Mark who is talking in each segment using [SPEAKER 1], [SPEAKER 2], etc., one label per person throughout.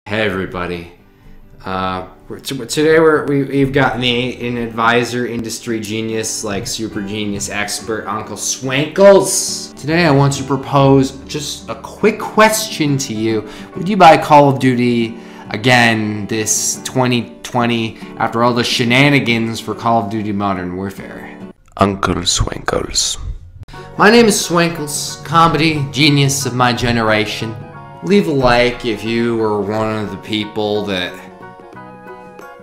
[SPEAKER 1] Hey everybody. Today we've got me, an advisor, industry genius, like super genius expert, Uncle Swankles. Today I want to propose just a quick question to you. Would you buy Call of Duty again this 2020 after all the shenanigans for Call of Duty Modern Warfare?
[SPEAKER 2] Uncle Swankles.
[SPEAKER 1] My name is Swankles, comedy genius of my generation. Leave a like if you were one of the people that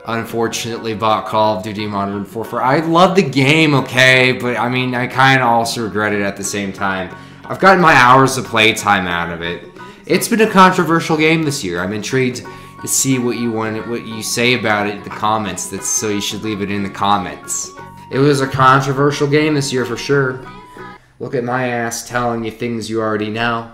[SPEAKER 1] unfortunately bought Call of Duty Modern Warfare. I love the game, okay, but I mean, I kind of also regret it at the same time. I've gotten my hours of playtime out of it. It's been a controversial game this year. I'm intrigued to see what you say about it in the comments. So you should leave it in the comments. It was a controversial game this year for sure. Look at my ass telling you things you already know.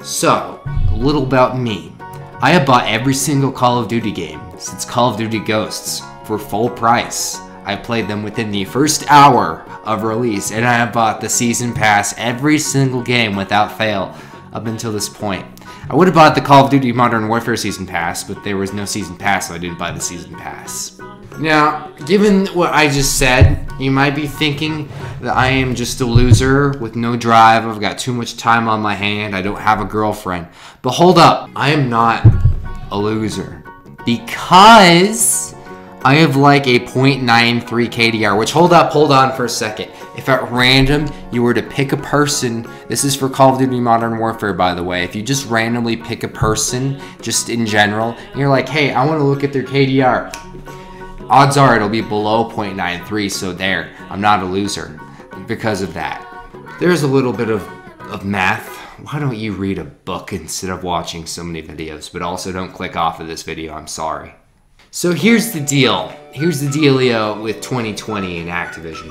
[SPEAKER 1] So, a little about me. I have bought every single Call of Duty game since Call of Duty Ghosts for full price. I played them within the first hour of release, and I have bought the Season Pass every single game without fail up until this point. I would have bought the Call of Duty Modern Warfare Season Pass, but there was no Season Pass, so I didn't buy the Season Pass. Now, given what I just said, you might be thinking that I am just a loser with no drive, I've got too much time on my hand, I don't have a girlfriend. But hold up, I am not a loser. Because I have like a .93 KDR, which hold on for a second. If at random you were to pick a person, this is for Call of Duty Modern Warfare by the way, if you just randomly pick a person, just in general, and you're like, hey, I want to look at their KDR. Odds are it'll be below .93, so there, I'm not a loser because of that. There's a little bit of math. Why don't you read a book instead of watching so many videos? But also don't click off of this video, I'm sorry. So here's the deal. Here's the dealio with 2020 and Activision.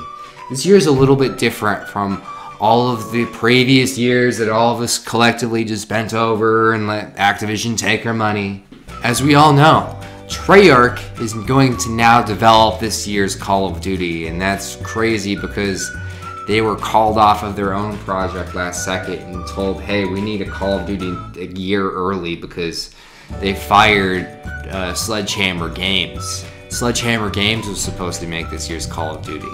[SPEAKER 1] This year is a little bit different from all of the previous years that all of us collectively just bent over and let Activision take our money. As we all know, Treyarch is going to now develop this year's Call of Duty, and that's crazy because they were called off of their own project last second and told, hey, we need a Call of Duty a year early because they fired Sledgehammer Games. Sledgehammer Games was supposed to make this year's Call of Duty.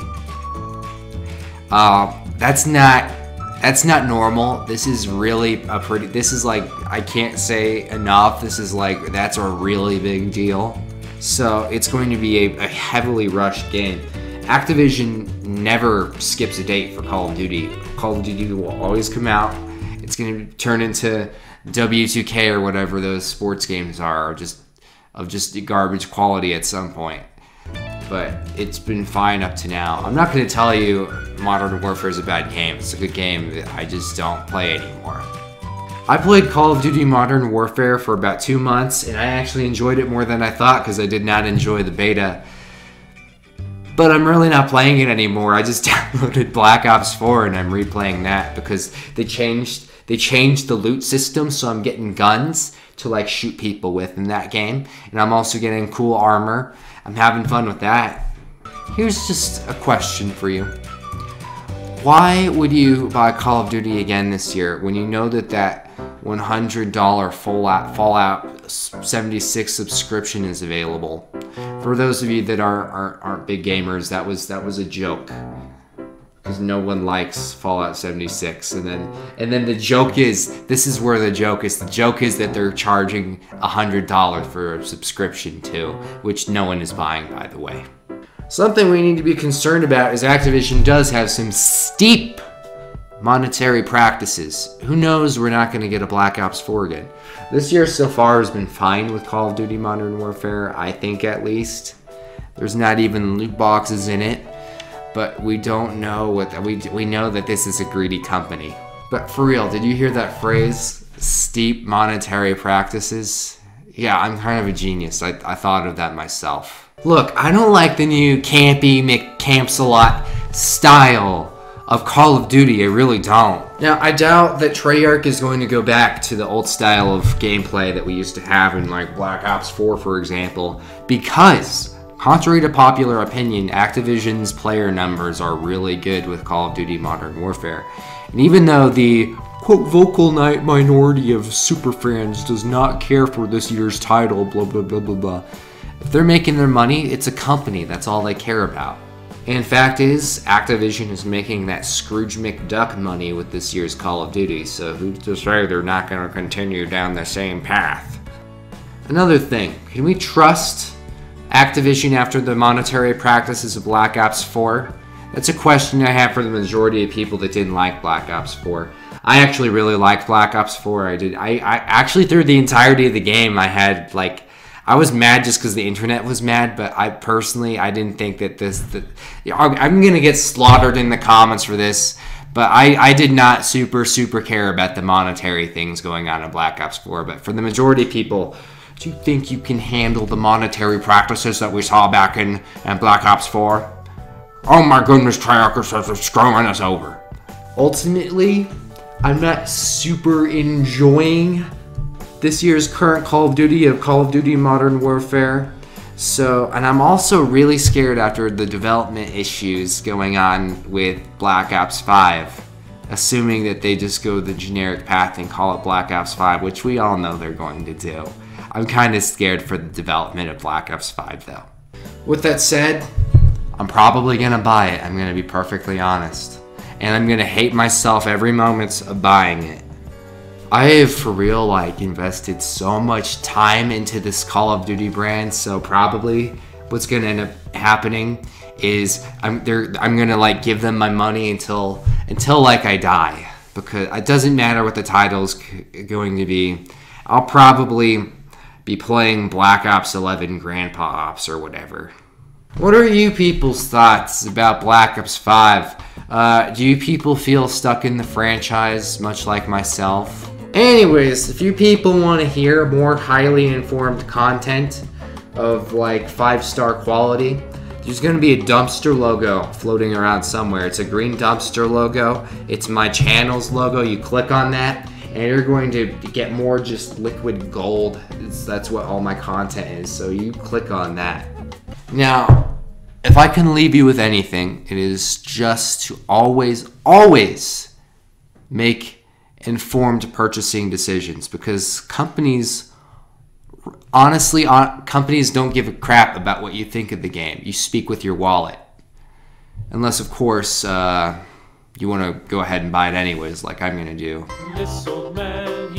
[SPEAKER 1] That's not normal. This is really this is like, I can't say enough. This is like, that's a really big deal. So it's going to be a heavily rushed game. Activision never skips a date for Call of Duty. Call of Duty will always come out. It's going to turn into W2K or whatever those sports games are, of just garbage quality at some point. But it's been fine up to now. I'm not going to tell you Modern Warfare is a bad game. It's a good game that I just don't play anymore. I played Call of Duty Modern Warfare for about 2 months, and I actually enjoyed it more than I thought because I did not enjoy the beta. But I'm really not playing it anymore. I just downloaded Black Ops 4 and I'm replaying that because they changed the loot system, so I'm getting guns to like shoot people with in that game, and I'm also getting cool armor. I'm having fun with that. Here's just a question for you. Why would you buy Call of Duty again this year when you know that $100 Fallout 76 subscription is available? For those of you that aren't big gamers, that was a joke. Because no one likes Fallout 76, and then the joke is, this is where the joke is. The joke is that they're charging $100 for a subscription too, which no one is buying, by the way. Something we need to be concerned about is Activision does have some steep monetary practices. Who knows, we're not going to get a Black Ops 4 again. This year so far has been fine with Call of Duty Modern Warfare, I think at least. There's not even loot boxes in it. But we don't know what we know that this is a greedy company. But for real, did you hear that phrase? Steep monetary practices? Yeah, I'm kind of a genius. I thought of that myself. Look, I don't like the new campy McCampsalot style of Call of Duty. I really don't. Now, I doubt that Treyarch is going to go back to the old style of gameplay that we used to have in like Black Ops 4, for example, because contrary to popular opinion, Activision's player numbers are really good with Call of Duty Modern Warfare. And even though the quote-unquote vocal minority of superfans does not care for this year's title, blah, blah, blah, blah, blah. If they're making their money, it's a company. That's all they care about. And fact is, Activision is making that Scrooge McDuck money with this year's Call of Duty, so who's to say they're not going to continue down the same path? Another thing, can we trust Activision after the monetary practices of Black Ops 4? That's a question I have for the majority of people that didn't like Black Ops 4. I actually really liked Black Ops 4. I actually, through the entirety of the game, I was mad just because the internet was mad, but I didn't think that I'm going to get slaughtered in the comments for this, but I did not super care about the monetary things going on in Black Ops 4. But for the majority of people, do you think you can handle the monetary practices that we saw back in Black Ops 4? Oh my goodness, Treyarch is screwing us over. Ultimately, I'm not super enjoying this year's current Call of Duty Modern Warfare. And I'm also really scared after the development issues going on with Black Ops 5, assuming that they just go the generic path and call it Black Ops 5, which we all know they're going to do. I'm kind of scared for the development of Black Ops 5 though. With that said, I'm probably going to buy it, I'm going to be perfectly honest. And I'm going to hate myself every moment of buying it. I have for real invested so much time into this Call of Duty brand, so probably what's going to end up happening is I'm going to give them my money until I die, because it doesn't matter what the title's going to be. I'll probably be playing Black Ops 11 Grandpa Ops or whatever. What are you people's thoughts about Black Ops 5? Do you people feel stuck in the franchise much like myself? Anyways, if you people want to hear more highly informed content of 5-star quality, there's going to be a dumpster logo floating around somewhere. It's a green dumpster logo. It's my channel's logo. You click on that and you're going to get more just liquid gold. That's what all my content is, so you click on that. Now, if I can leave you with anything, it is just to always make informed purchasing decisions, because companies don't give a crap about what you think of the game. You speak with your wallet, unless of course you want to go ahead and buy it anyways, like I'm gonna do. This old man,